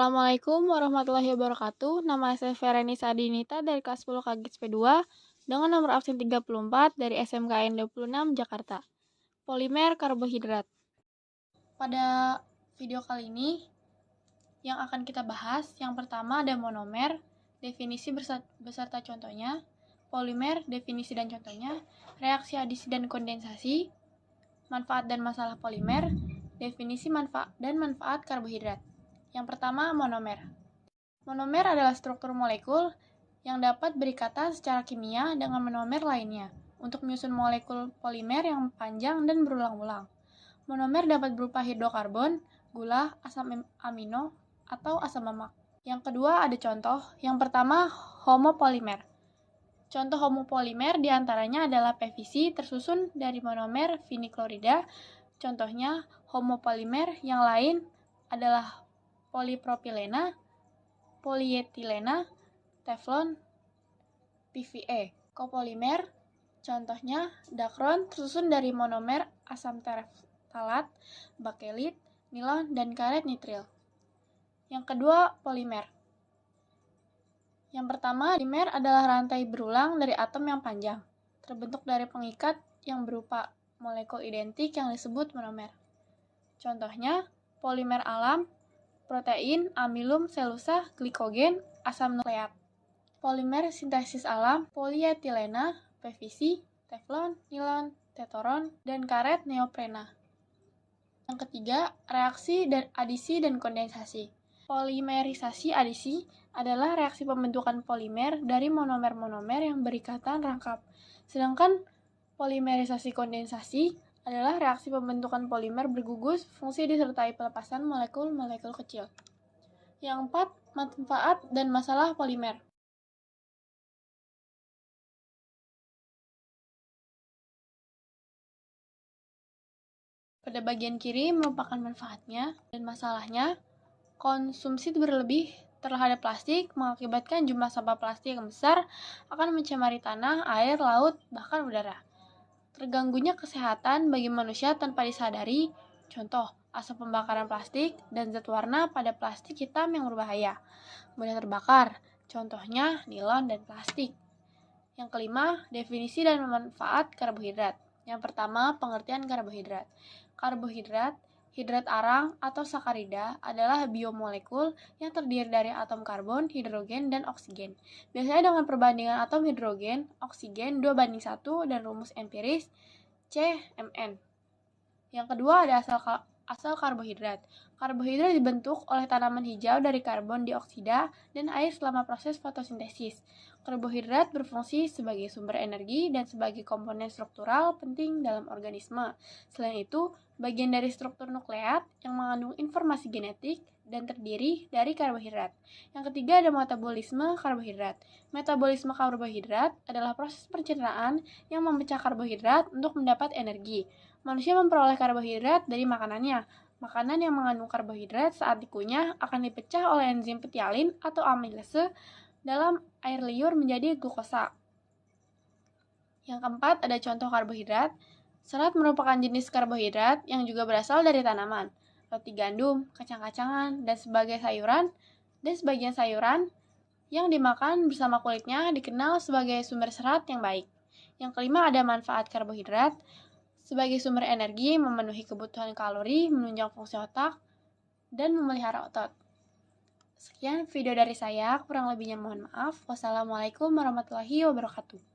Assalamualaikum warahmatullahi wabarakatuh. Nama saya Ferenisa Dinita dari kelas 10 KGIS P2 dengan nomor absen 34 dari SMKN 26 Jakarta. Polimer karbohidrat. Pada video kali ini yang akan kita bahas, yang pertama ada monomer, definisi beserta contohnya, polimer, definisi dan contohnya, reaksi adisi dan kondensasi, manfaat dan masalah polimer, definisi manfaat dan manfaat karbohidrat. Yang pertama, monomer. Monomer adalah struktur molekul yang dapat berikatan secara kimia dengan monomer lainnya untuk menyusun molekul polimer yang panjang dan berulang-ulang. Monomer dapat berupa hidrokarbon, gula, asam amino, atau asam lemak. Yang kedua ada contoh. Yang pertama, homopolimer. Contoh homopolimer diantaranya adalah PVC tersusun dari monomer viniklorida. Contohnya homopolimer yang lain adalah polipropilena, polietilena, teflon, PVA. Kopolimer, contohnya dakron tersusun dari monomer asam tereftalat, bakelit, nilon, dan karet nitril. Yang kedua, polimer. Yang pertama, polimer adalah rantai berulang dari atom yang panjang, terbentuk dari pengikat yang berupa molekul identik yang disebut monomer. Contohnya, polimer alam, protein, amilum, selusa, glikogen, asam nukleat. Polimer sintesis alam, polietilena, PVC, teflon, nilon, tetoron, dan karet neoprena. Yang ketiga, reaksi dan adisi dan kondensasi. Polimerisasi adisi adalah reaksi pembentukan polimer dari monomer-monomer yang berikatan rangkap. Sedangkan polimerisasi kondensasi adalah reaksi pembentukan polimer bergugus fungsi disertai pelepasan molekul-molekul kecil. Yang keempat, manfaat dan masalah polimer. Pada bagian kiri merupakan manfaatnya dan masalahnya. Konsumsi berlebih terhadap plastik mengakibatkan jumlah sampah plastik yang besar akan mencemari tanah, air, laut, bahkan udara. Terganggunya kesehatan bagi manusia tanpa disadari, contoh asap pembakaran plastik dan zat warna pada plastik hitam yang berbahaya, mudah terbakar, contohnya nilon dan plastik. Yang kelima, definisi dan manfaat karbohidrat. Yang pertama, pengertian karbohidrat. Karbohidrat, hidrat arang atau sakarida adalah biomolekul yang terdiri dari atom karbon, hidrogen, dan oksigen. Biasanya dengan perbandingan atom hidrogen, oksigen 2:1 dan rumus empiris CMN. Yang kedua ada asal karbohidrat. Karbohidrat dibentuk oleh tanaman hijau dari karbon dioksida dan air selama proses fotosintesis. Karbohidrat berfungsi sebagai sumber energi dan sebagai komponen struktural penting dalam organisme. Selain itu, bagian dari struktur nukleat yang mengandung informasi genetik dan terdiri dari karbohidrat. Yang ketiga ada metabolisme karbohidrat. Metabolisme karbohidrat adalah proses pencernaan yang memecah karbohidrat untuk mendapat energi. Manusia memperoleh karbohidrat dari makanannya. Makanan yang mengandung karbohidrat saat dikunyah akan dipecah oleh enzim petialin atau amilase dalam air liur menjadi glukosa. Yang keempat ada contoh karbohidrat. Serat merupakan jenis karbohidrat yang juga berasal dari tanaman, roti gandum, kacang-kacangan, dan sebagian sayuran yang dimakan bersama kulitnya dikenal sebagai sumber serat yang baik. Yang kelima ada manfaat karbohidrat. Sebagai sumber energi, memenuhi kebutuhan kalori, menunjang fungsi otak, dan memelihara otot. Sekian video dari saya, kurang lebihnya mohon maaf. Wassalamualaikum warahmatullahi wabarakatuh.